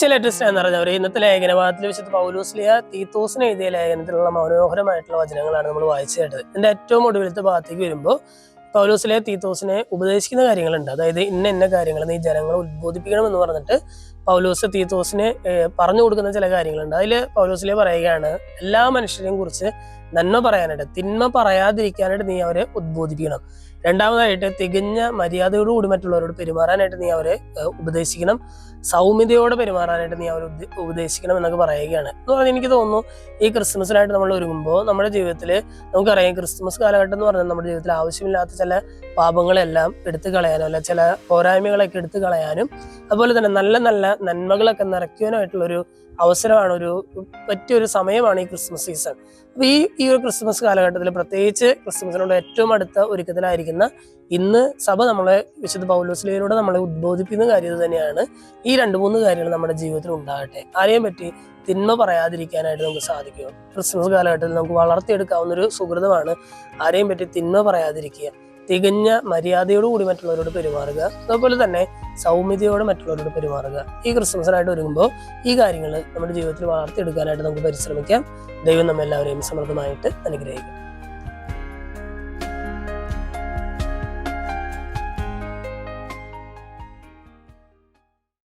Test എന്ന് പറഞ്ഞവർ ഇന്നത്തെ ലേഖനഭാഗത്തിൽ വെച്ചിട്ട് പൗലോസ്ലിയ തീത്തോസിന് എഴുതിയ ലേഖനത്തിലുള്ള മനോഹരമായിട്ടുള്ള വചനങ്ങളാണ് നമ്മൾ വായിച്ചു കേട്ടത്. ഇതിന്റെ ഏറ്റവും ഒടുവിലത്തെ ഭാഗത്തേക്ക് വരുമ്പോൾ പൗലോസ്ലിയ തീത്തോസിനെ ഉപദേശിക്കുന്ന കാര്യങ്ങളുണ്ട്. അതായത് ഇന്ന കാര്യങ്ങൾ നീ ജനങ്ങളെ ഉദ്ബോധിപ്പിക്കണം എന്ന് പറഞ്ഞിട്ട് പൗലോസ് തീത്തോസിന് പറഞ്ഞു കൊടുക്കുന്ന ചില കാര്യങ്ങളുണ്ട്. അതിൽ പൗലോസ്ലിയ പറയുകയാണ്, എല്ലാ മനുഷ്യരെയും കുറിച്ച് നന്മ പറയാനായിട്ട്, തിന്മ പറയാതിരിക്കാനായിട്ട് നീ അവരെ ഉദ്ബോധിപ്പിക്കണം. രണ്ടാമതായിട്ട് തികഞ്ഞ മര്യാദയോടുകൂടി മറ്റുള്ളവരോട് പെരുമാറാനായിട്ട് നീ അവരെ ഉപദേശിക്കണം. സൗമ്യതയോടെ പെരുമാറാനായിട്ട് നീ അവരെ ഉപദേശിക്കണം എന്നൊക്കെ പറയുകയാണ്. എന്ന് പറഞ്ഞാൽ എനിക്ക് തോന്നുന്നു ഈ ക്രിസ്മസിനായിട്ട് നമ്മൾ ഒരുങ്ങുമ്പോൾ നമ്മുടെ ജീവിതത്തിൽ നമുക്കറിയാം, ക്രിസ്മസ് കാലഘട്ടം എന്ന് പറഞ്ഞാൽ നമ്മുടെ ജീവിതത്തിൽ ആവശ്യമില്ലാത്ത ചില പാപങ്ങളെല്ലാം എടുത്തു കളയാനും അല്ല ചില പോരായ്മകളൊക്കെ എടുത്തു കളയാനും അതുപോലെ തന്നെ നല്ല നല്ല നന്മകളൊക്കെ നിറയ്ക്കാനായിട്ടുള്ളൊരു അവസരമാണ്, പറ്റിയൊരു സമയമാണ് ഈ ക്രിസ്മസ് സീസൺ. അപ്പൊ ഈ ഒരു ക്രിസ്മസ് കാലഘട്ടത്തിൽ, പ്രത്യേകിച്ച് ക്രിസ്മസിനോട് ഏറ്റവും അടുത്ത ഒരുക്കത്തിലായിരിക്കുന്ന ഇന്ന് സഭ നമ്മളെ വിശുദ്ധ പൗലോസ്ലിഹയിലൂടെ നമ്മളെ ഉദ്ബോധിപ്പിക്കുന്ന കാര്യം തന്നെയാണ്. ഈ 2-3 കാര്യങ്ങൾ നമ്മുടെ ജീവിതത്തിൽ ഉണ്ടാകട്ടെ. ആരെയും പറ്റി തിന്മ പറയാതിരിക്കാനായിട്ട് നമുക്ക് സാധിക്കുക. ക്രിസ്മസ് കാലഘട്ടത്തിൽ നമുക്ക് വളർത്തിയെടുക്കാവുന്ന ഒരു സുഹൃതമാണ് ആരെയും പറ്റി തിന്മ പറയാതിരിക്കുക. തികഞ്ഞ മര്യാദയോടുകൂടി മറ്റുള്ളവരോട് പെരുമാറുക, അതുപോലെ തന്നെ സൗമ്യതയോടെ മറ്റുള്ളവരോട് പെരുമാറുക. ഈ ക്രിസ്മസിനായിട്ട് ഒരുങ്ങുമ്പോൾ ഈ കാര്യങ്ങൾ നമ്മുടെ ജീവിതത്തിൽ വളർത്തിയെടുക്കാനായിട്ട് നമുക്ക് പരിശ്രമിക്കാം. ദൈവം നമ്മെല്ലാവരെയും സമൃദ്ധമായിട്ട് അനുഗ്രഹിക്കും.